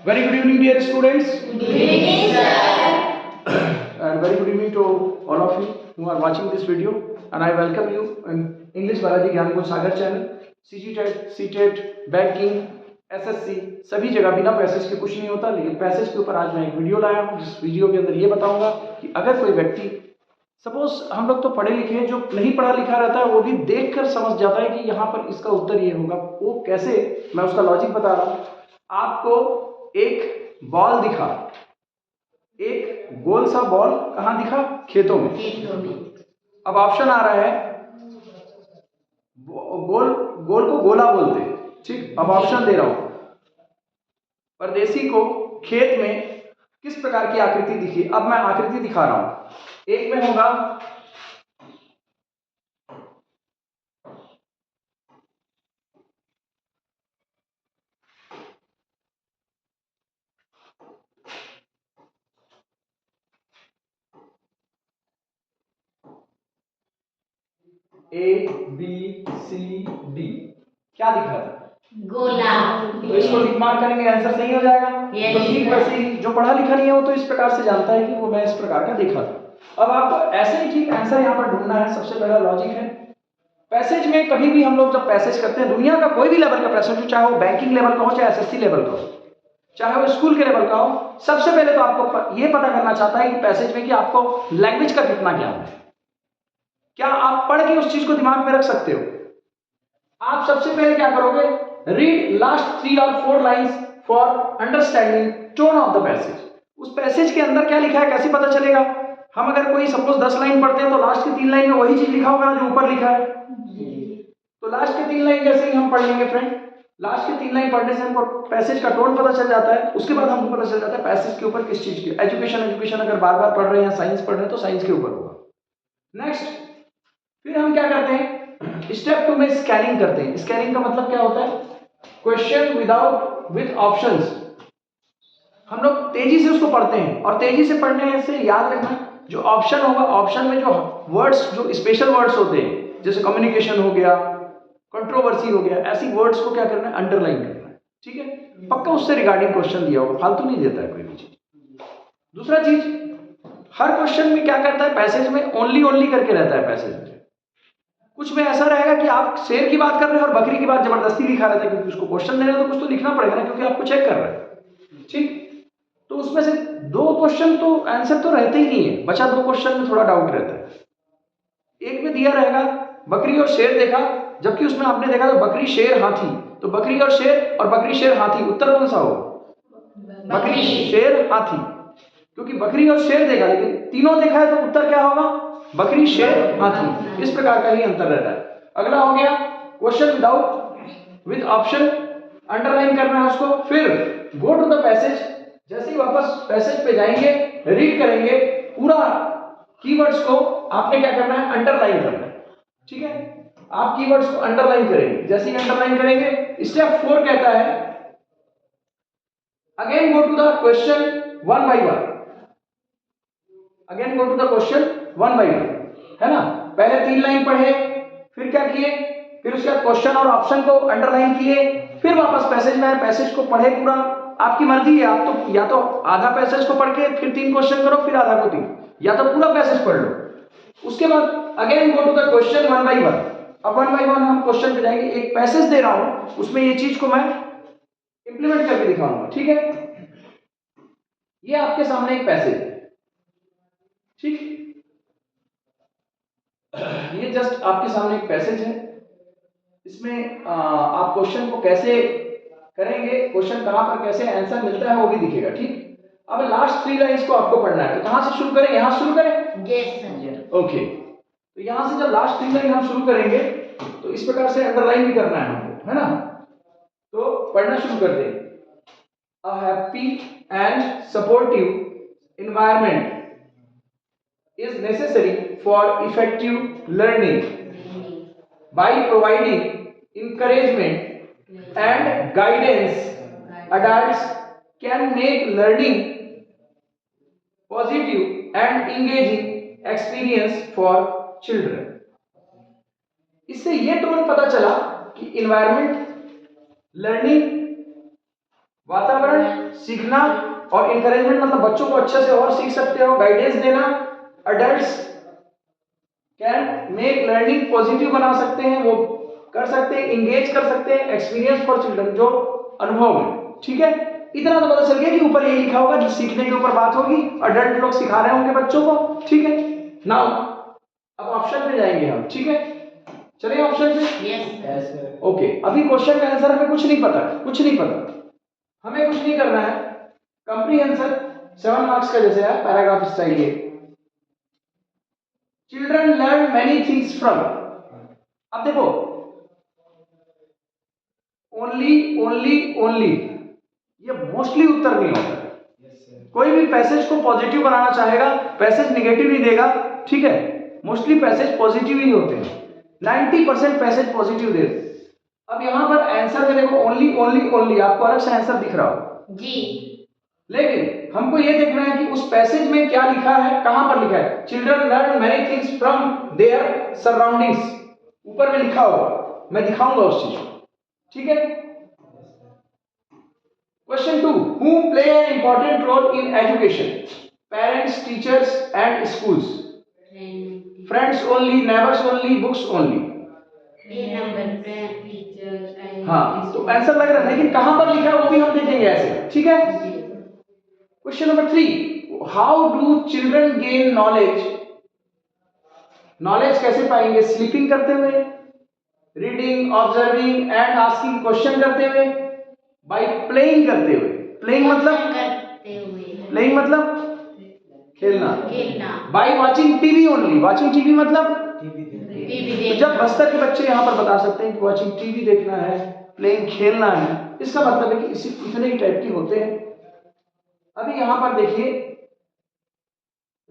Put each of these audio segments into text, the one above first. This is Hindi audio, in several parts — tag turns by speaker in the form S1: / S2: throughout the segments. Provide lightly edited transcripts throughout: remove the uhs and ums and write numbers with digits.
S1: Very good evening, dear students.
S2: Good evening, sir.
S1: And very good evening to all of you who are watching this video. And I welcome you in English Balaji Gyan Gun Sagar channel. CGTET, CTET, banking, SSC सभी जगह बिना पैसेज के कुछ नहीं होता, लेकिन पैसेज के ऊपर आज मैं एक वीडियो लाया हूँ, जिस वीडियो के अंदर ये बताऊंगा कि अगर कोई व्यक्ति, सपोज हम लोग तो पढ़े लिखे हैं, जो नहीं पढ़ा लिखा रहता है वो भी देखकर समझ जाता है कि यहाँ पर इसका उत्तर ये होगा, वो कैसे, मैं उसका लॉजिक बता रहा हूँ। आपको एक बॉल दिखा, एक गोल सा बॉल कहाँ दिखा? खेतों में। अब ऑप्शन आ रहा है, गोल गोल को गोला बोलते हैं, ठीक। अब ऑप्शन दे रहा हूं, परदेसी को खेत में किस प्रकार की आकृति दिखी। अब मैं आकृति दिखा रहा हूं। एक में होगा ABCD, क्या दिखा था?
S2: गोला।
S1: तो इसको टिक मार्क करेंगे, आंसर सही हो जाएगा।
S2: Yes,
S1: तो ठीक वैसे ही जो पढ़ा लिखा नहीं है वो तो इस प्रकार से जानता है कि वो मैं इस प्रकार का देखा था। अब आपको ऐसे ही ठीक आंसर यहाँ पर ढूंढना है। सबसे पहला लॉजिक है, पैसेज में कभी भी हम लोग जब पैसेज करते हैं, दुनिया का कोई भी लेवल का पैसेज हो, चाहे वो बैंकिंग लेवल का हो, चाहे SSC लेवल का हो, चाहे वो स्कूल के लेवल का हो, सबसे पहले तो आपको ये पता करना चाहता है कि पैसेज में कि आपको लैंग्वेज का कितना ज्ञान है, क्या आप पढ़ के उस चीज को दिमाग में रख सकते हो। आप सबसे पहले क्या करोगे? रीड लास्ट 3 और 4 lines for understanding tone of the passage. उस पैसेज के अंदर क्या लिखा है कैसे पता चलेगा? हम अगर कोई सपोज 10 लाइन पढ़ते हैं तो लास्ट की 3 लाइन में वही चीज लिखा होगा ना जो ऊपर लिखा है। तो लास्ट की 3 लाइन जैसे ही हम पढ़ लेंगे फ्रेंड, लास्ट की 3 लाइन पढ़ने से हमको पैसेज का टोन पता चल जाता है। उसके बाद हमको पता चल जाता है पैसेज के ऊपर किस चीज की। एजुकेशन अगर बार बार पढ़ रहे हैं, साइंस पढ़ रहे हैं तो साइंस के ऊपर होगा। नेक्स्ट, फिर हम क्या करते हैं? स्टेप 2 में स्कैनिंग करते हैं। स्कैनिंग का मतलब क्या होता है? Question with options. हम लोग तेजी से उसको पढ़ते हैं, और तेजी से पढ़ने से याद रखना जो ऑप्शन होगा, ऑप्शन में जो वर्ड्स, जो स्पेशल वर्ड्स होते हैं, जैसे कम्युनिकेशन हो गया, कंट्रोवर्सी हो गया, ऐसी वर्ड्स को क्या करना है? अंडरलाइन करना है, ठीक है। पक्का उससे रिगार्डिंग क्वेश्चन दिया होगा, फालतू नहीं देता है कोई भी चीज। दूसरा चीज, हर क्वेश्चन में क्या करता है? पैसेज में ओनली करके रहता है। पैसेज में कुछ में ऐसा रहेगा कि आप शेर की बात कर रहे हैं और बकरी की बात जबरदस्ती लिखा रहता है, क्योंकि उसको क्वेश्चन देना तो कुछ तो लिखना पड़ेगा ना, क्योंकि आपको चेक कर रहा है, ठीक। तो उसमें से 2 क्वेश्चन तो आंसर तो रहते ही नहीं है, बचा 2 क्वेश्चन में थोड़ा डाउट रहता है। एक में दिया रहेगा बकरी और शेर देखा, जबकि उसमें आपने देखा तो बकरी शेर हाथी, तो बकरी और शेर और बकरी शेर हाथी, उत्तर कौन सा होगा? बकरी शेर हाथी, क्योंकि बकरी और शेर देखा, लेकिन तीनों देखा है तो उत्तर क्या होगा? बकरी शेर हाथी। इस प्रकार का ही अंतर रहता है। अगला हो गया क्वेश्चन विद ऑप्शन, अंडरलाइन करना है उसको। फिर गो टू द पैसेज, जैसे ही वापस पैसेज पे जाएंगे, रीड करेंगे, पूरा कीवर्ड्स को आपने क्या करना है? अंडरलाइन करना है, ठीक है। आप कीवर्ड्स को अंडरलाइन करेंगे। जैसे ही अंडरलाइन करेंगे, स्टेप 4 कहता है again go to the question 1 by 1। Again go to the question 1 by 1, है ना। पहले 3 लाइन पढ़े, फिर क्या किए? फिर उसके बाद क्वेश्चन और ऑप्शन को अंडरलाइन किए, फिर वापस पैसेज में आए, पैसेज को पढ़े पूरा। आपकी मर्जी है, आप तो या तो आधा पैसेज को पढ़ के फिर 3 क्वेश्चन करो, फिर आधा को 3, या तो पूरा पैसेज पढ़ लो। उसके बाद again go to the question 1 by 1। अब 1 by 1 हम क्वेश्चन पे जाएंगे। एक पैसेज दे रहा हूं, उसमें ये चीज को मैं इंप्लीमेंट करके दिखाऊंगा, ठीक है। ये आपके सामने एक पैसेज है, ठीक। ये जस्ट आपके सामने एक पैसेज है। इसमें आप क्वेश्चन को कैसे करेंगे, क्वेश्चन कहां पर कैसे आंसर मिलता है वो भी दिखेगा, ठीक। अब लास्ट 3 लाइंस को आपको पढ़ना है, तो कहां से शुरू करें? यहां से शुरू करें?
S2: Yes sir.
S1: ओके, तो यहां से जब लास्ट 3 लाइन हम शुरू करेंगे तो इस प्रकार से अंडरलाइन भी करना है हमको, है ना। तो पढ़ना शुरू करते हैं। A happy and supportive environment is necessary for effective learning by providing encouragement and guidance. Adults can make learning positive and engaging experience for children. इससे ये टोन पता चला कि environment, learning वातावरण, सीखना, और इंकरेजमेंट मतलब बच्चों को अच्छे से और सीख सकते हो, गाइडेंस देना। Adults can make learning positive बना सकते हैं, वो कर सकते हैं, इंगेज कर सकते हैं। एक्सपीरियंस फॉर चिल्ड्रन, जो अनुभव है, ठीक है। इतना तो पता चल गया कि ऊपर यही लिखा होगा, जो सीखने के ऊपर बात होगी, अडल्ट लोग सिखा रहे होंगे बच्चों को, ठीक है। नाउ अब ऑप्शन पे जाएंगे हम, ठीक है। चलिए ऑप्शन पे।
S2: Yes sir.
S1: ओके, अभी क्वेश्चन का आंसर हमें कुछ नहीं पता है, कुछ नहीं पता, हमें कुछ नहीं करना है। कंप्रीहेंशन 7 मार्क्स का जैसे है, पैराग्राफ स्टाइल ये। Children learn many things from, अब देखो, ओनली ओनली ओनली, ये मोस्टली उत्तर नहीं होता है। कोई भी पैसेज को पॉजिटिव बनाना चाहेगा, पैसेज नेगेटिव नहीं देगा, ठीक है। मोस्टली पैसेज पॉजिटिव ही होते हैं, 90% पैसेज पॉजिटिव देते हैं। अब यहां पर आंसर में देखो, ओनली ओनली ओनली, आपको अलग से आंसर दिख रहा हो
S2: जी,
S1: लेकिन हमको ये देखना है कि उस पैसेज में क्या लिखा है, कहां पर लिखा है। Children learn many things from there surroundings, ऊपर में लिखा होगा, मैं दिखाऊंगा उस चीज को, ठीक है। Question 2, who play an important role in education, parents, teachers and schools, friends only, neighbours only, books only.
S2: ये नंबर टीचर्स एंड
S1: हाँ, तो आंसर लग रहा है, लेकिन कहां पर लिखा है वो भी हम देखेंगे ऐसे, ठीक है। Question number 3, how do children gain knowledge, knowledge कैसे पाएंगे, स्लीपिंग करते हुए, reading, observing and asking question करते हुए, बाय प्लेइंग करते हुए। प्लेइंग मतलब,
S2: करते हुए,
S1: प्लेइंग मतलब खेलना,
S2: खेलना,
S1: bye watching TV only, watching TV मतलब
S2: टीवी
S1: तो जब बस्तर के बच्चे यहाँ पर बता सकते हैं कि वाचिंग टीवी देखना है, प्लेइंग खेलना है, इसका मतलब है कि इसी इतने ही टाइप के होते हैं। अभी यहाँ पर देखिए,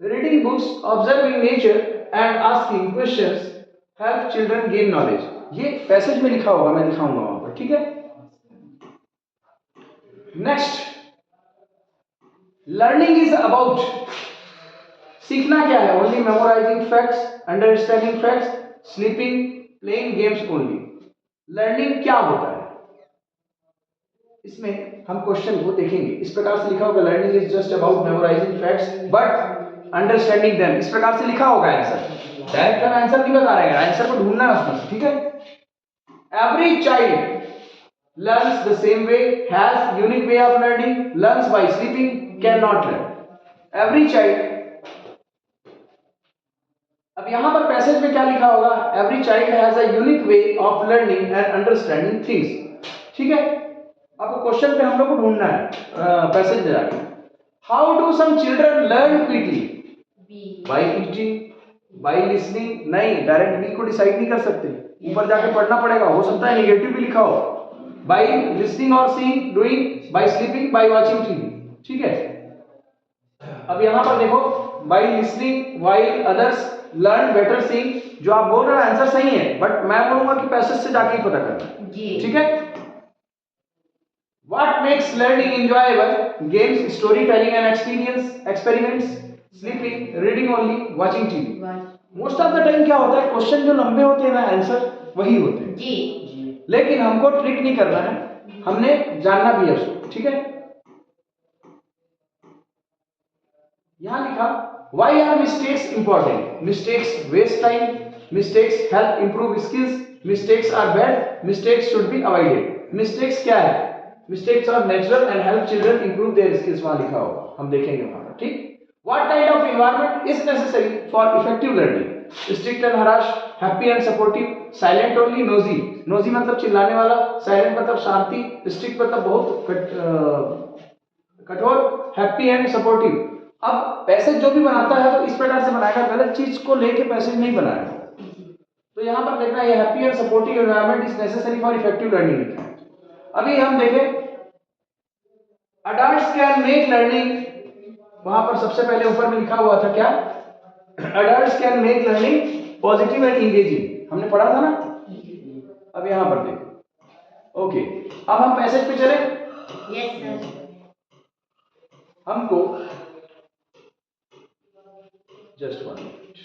S1: reading books, observing nature and asking questions help children gain knowledge, ये पैसेज में लिखा होगा, मैं दिखाऊंगा वहां पर, ठीक है। नेक्स्ट, लर्निंग इज अबाउट, सीखना क्या है, only memorising facts, understanding facts, sleeping, playing games only. Learning क्या होता है, इसमें हम क्वेश्चन को देखेंगे, इस प्रकार से लिखा होगा, learning is just about memorising facts but understanding them, इस प्रकार से लिखा होगा आंसर। डायरेक्ट हम आंसर नहीं बता रहे हैं, आंसर को ढूंढना है उसमें, ठीक है। Every child learns the same way, has unique way of learning, learns by sleeping, cannot learn. Every child, अब यहां पर पैसेज में क्या लिखा होगा, every child has a unique way of learning and understanding things, ठीक है। आपको क्वेश्चन पे हम लोग को ढूंढना है, पैसेज में जाके। How do some children learn quickly, by eating, by listening, नहीं, डायरेक्ट बी को डिसाइड नहीं कर सकते, ऊपर जाके पढ़ना पड़ेगा, हो सकता है नेगेटिव भी लिखा हो, बाय लिसनिंग और seeing, doing, by sleeping, by watching TV, ठीक है। अब यहां पर देखो, by listening while others learn better seeing, जो आप बोल रहे हो आंसर सही है, बट मैं बोलूंगा कि पैसेज से जाके ही पता करना, ठीक है। What makes learning enjoyable, games, story telling and experiments, sleeping, reading only, watching TV. Most of the time क्या होता है, क्वेश्चन जो लंबे होते हैं ना, आंसर वही होते हैं
S2: जी,
S1: लेकिन हमको ट्रिक नहीं करना है, हमने जानना भी है उसको, ठीक है। यहां लिखा, why are mistakes important, mistakes waste time, mistakes help improve skills, mistakes are bad, mistakes should be avoided. Mistakes क्या है, mistakes are natural and help children improve their skills, वहां लिखा होगा, हम देखेंगे वहां पर, ठीक। What kind of environment is necessary for effective learning, strict and harsh, happy and supportive, silent only, noisy, noisy मतलब चिल्लाने वाला, साइलेंट मतलब शांति, स्ट्रिक्ट मतलब बहुत कठोर, हैप्पी एंड सपोर्टिव। अब पैसेज जो भी बनाता है तो इस प्रकार से बनाएगा, गलत चीज को लेके पैसेज नहीं बनाएगा। तो यहां पर देखना, ये happy and supportive environment is necessary for effective learning. अभी हम देखें, अडल्ट्स कैन मेक लर्निंग, वहां पर सबसे पहले ऊपर में लिखा हुआ था क्या, adults can make learning positive and engaging, हमने पढ़ा था ना। अब यहां पर देखो, ओके, अब हम पैसेज पे चले।
S2: Yes sir.
S1: हमको जस्ट 1 मिनट,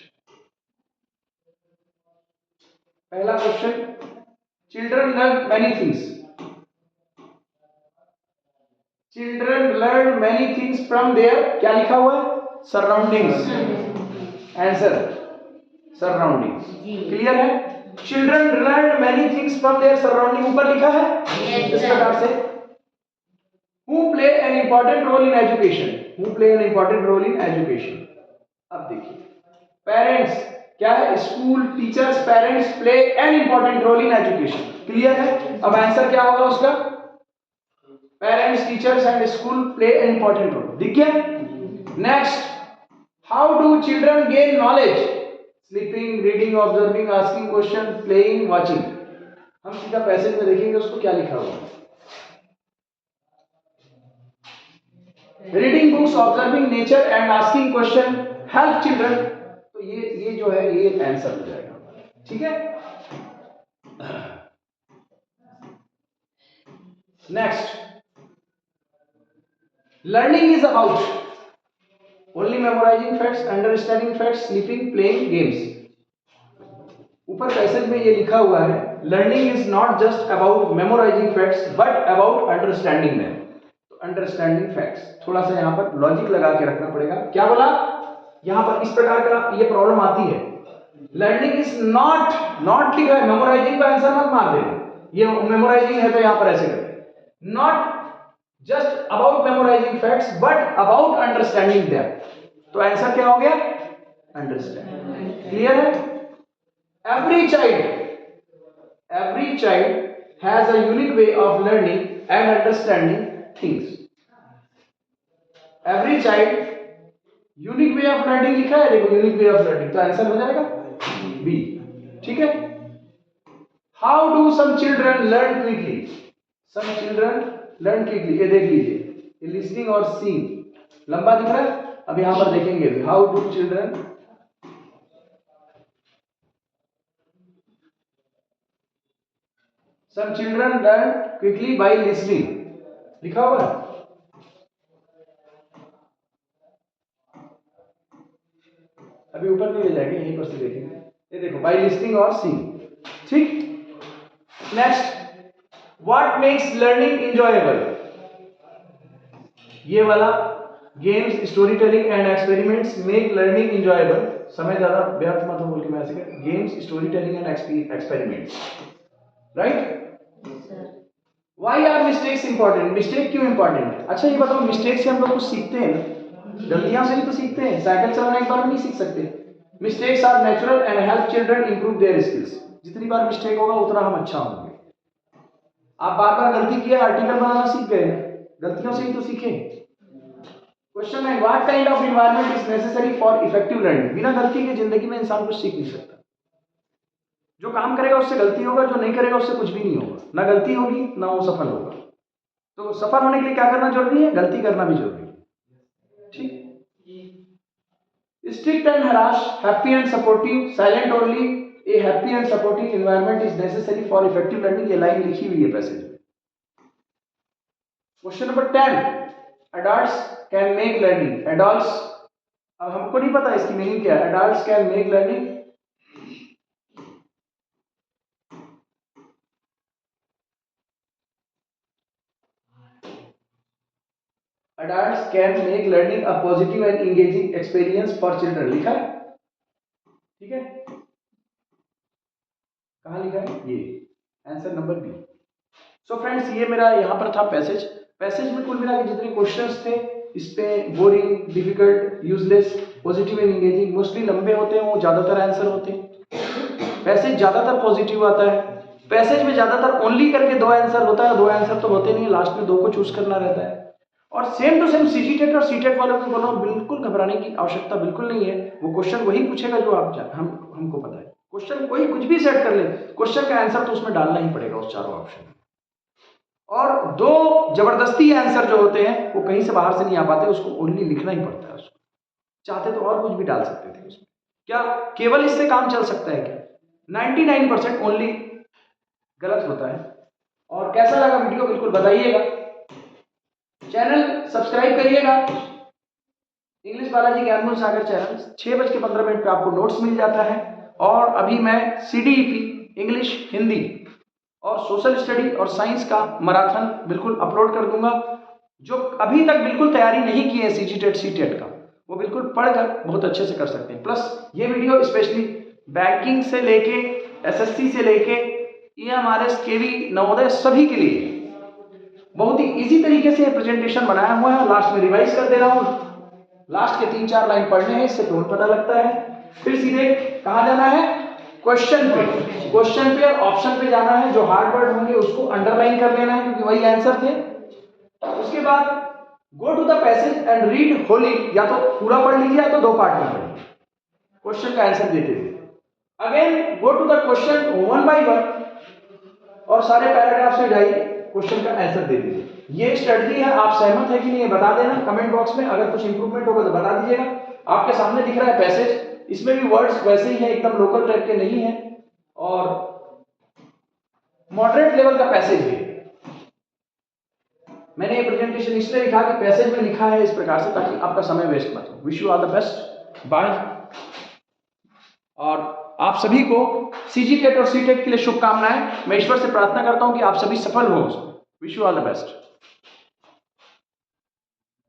S1: पहला question, children learn many things, children learn many things from their, क्या लिखा हुआ है, सराउंडिंग्स, आंसर सराउंडिंग्स,
S2: जी।
S1: क्लियर है। Children learn many things from their surrounding, ऊपर लिखा है
S2: Yes,
S1: इस
S2: sir.
S1: प्रकार से। Who play an important role in education? Who play an important role in education? अब देखिए, पेरेंट्स क्या है, school, teachers, parents play an important role in education, clear है। अब आंसर क्या होगा उसका, parents, teachers and school play an important role, दिख गया। Next, how do children gain knowledge, sleeping, reading, observing, asking question, playing, watching. हम सीधा पैसेज में देखेंगे उसको क्या लिखा हुआ है, reading books, observing nature and asking question help children. तो ये जो है ये आंसर हो जाएगा, ठीक है। Next, learning is about only memorising facts, understanding facts, sleeping, playing games. ऊपर पैसेज में ये लिखा हुआ है, learning is not just about memorising facts but about understanding them. Understanding facts, थोड़ा सा यहाँ पर लॉजिक लगा के रखना पड़ेगा। क्या बोला, यहाँ पर इस प्रकार का ये प्रॉब्लम आती है, लर्निंग इज नॉट लिखा है, मेमोराइजिंग का आंसर मत मार देना, ये मेमोराइजिंग है तो यहाँ पर ऐसे करें, not just about memorising facts but about understanding them. तो आंसर क्या हो गया, अंडरस्टैंड, क्लियर है। every child has a unique way of learning and understanding things. Every child unique way of learning लिखा है, देखो यूनिक वे ऑफ लर्निंग, तो आंसर हो जाएगा बी, ठीक है। How do some children learn quickly, some children learn quickly, ये देख लीजिए, ये लिसनिंग और सीइंग लंबा दिख रहा है। अब यहां पर देखेंगे how do children, some children learn quickly by listening, लिखा हुआ है। अभी ऊपर नहीं ले जाएंगे, यहीं पर से देखेंगे, ये देखो बाय लिसनिंग और सीइंग, ठीक। Next, what makes learning enjoyable, ये वाला, games, story telling and experiments make learning enjoyable. समय ज्यादा व्यर्थ मत हो बोल के मैं ऐसे कर, games, story telling and experiments, right. Why are mistakes important, mistake क्यों इंपॉर्टेंट है। अच्छा ये बताओ, मिस्टेक से हम लोग कुछ सीखते हैं ना, गलतियां से ही तो सीखते हैं, साइकिल चलाना एक बार में नहीं सीख सकते। Mistakes are natural and help children improve their skills, जितनी बार मिस्टेक होगा उतना हम अच्छा होंगे। आप बार बार गलती किए, आर्टिकल बनाना सीख गए, गलतियों से ही तो सीखे। क्वेश्चन है, what kind of environment is necessary for effective learning, बिना गलती के जिंदगी में इंसान कुछ सीख नहीं सकता। जो काम करेगा उससे गलती होगा, जो नहीं करेगा उससे कुछ भी नहीं होगा, ना गलती होगी ना वो सफल होगा। तो सफल होने के लिए क्या करना जरूरी है, गलती करना भी जरूरी है, ठीक। Strict and harsh, happy and supportive, silent only, a happy and supportive environment is necessary for effective learning, ये लाइन लिखी हुई है पैसेज में। Question number 10, adults can make learning, adults, अब हमको नहीं पता इसकी मीनिंग क्या है, adults can make learning, adults can make learning a positive and engaging experience for children, लिखा है, ठीक है। कहाँ लिखा है, ये answer number B. So friends, ये मेरा यहाँ पर था पैसेज में कुल मिला के जितने क्वेश्चंस थे, इस पे boring, difficult, useless, positive and engaging, mostly लंबे होते हैं, वो ज्यादातर आंसर होते हैं। पैसेज ज्यादातर पॉजिटिव आता है, पैसेज में ज्यादातर ओनली करके 2 आंसर होता है, 2 आंसर तो होते नहीं है, लास्ट में 2 को चूज करना रहता है। और सेम टू सेम सीजीटेट और सीटेट वालों को बोलो, बिल्कुल घबराने की आवश्यकता बिल्कुल नहीं है, वो क्वेश्चन वही पूछेगा जो आप हमको पता है। क्वेश्चन कोई कुछ भी सेट कर ले, क्वेश्चन का आंसर तो उसमें डालना ही पड़ेगा उस चारों ऑप्शन में। और 2 जबरदस्ती आंसर जो होते हैं वो कहीं से बाहर से नहीं आ पाते, उसको ओनली लिखना ही पड़ता है। उसको चाहते तो और कुछ भी डाल सकते थे उसमें, क्या केवल इससे काम चल सकता है क्या, 99% ओनली गलत होता है। और कैसा लगा वीडियो बिल्कुल बताइएगा, चैनल सब्सक्राइब करिएगा, इंग्लिश बालाजी ज्ञानगुण सागर चैनल 6:15 पे आपको नोट्स मिल जाता है। और अभी मैं CDEP इंग्लिश, हिंदी और सोशल स्टडी और साइंस का मैराथन बिल्कुल अपलोड कर दूंगा। जो अभी तक बिल्कुल तैयारी नहीं की है सीजी टेट सी टेट का, वो बिल्कुल पढ़कर बहुत अच्छे से कर सकते हैं। प्लस ये वीडियो स्पेशली बैंकिंग से लेके एसएससी से लेके ईएमआरएस केवी नवोदय सभी के लिए बहुत ही इजी तरीके से प्रेजेंटेशन बनाया हुआ है। लास्ट में रिवाइज कर दे रहा हूँ, लास्ट के 3-4 लाइन पढ़ने हैं, इससे टोन पता लगता है। फिर सीधे कहाँ जाना है, क्वेश्चन पे, क्वेश्चन पे और ऑप्शन पे जाना है। जो हार्ड वर्ड होंगे उसको अंडरलाइन कर लेना है क्योंकि वही आंसर थे। उसके बाद go to the passage and read wholly, या तो पूरा पढ़ लीजिए या तो 2 पार्ट में पढ़िए क्वेश्चन का आंसर देते हुए। Again go to the question 1 by 1 और सारे पैराग्राफ से जाइए, क्वेश्चन का आंसर दे दीजिए। ये स्ट्रेटजी है, आप सहमत है कि नहीं ये बता देना कमेंट बॉक्स में। अगर कुछ इंप्रूवमेंट होगा तो बता दीजिएगा। आपके सामने दिख रहा है पैसेज, इसमें भी वर्ड्स वैसे ही है, एकदम लोकल टाइप के नहीं है और मॉडरेट लेवल का पैसेज है। मैंने ये प्रेजेंटेशन इसलिए लिखा कि पैसेज में लिखा है इस प्रकार से ताकि आपका समय वेस्ट मत हो। Wish you all the best, bye. और आप सभी को सीजी टेट और सी टेट के लिए शुभकामनाएं। मैं ईश्वर से प्रार्थना करता हूं कि आप सभी सफल हो। Wish you all the best.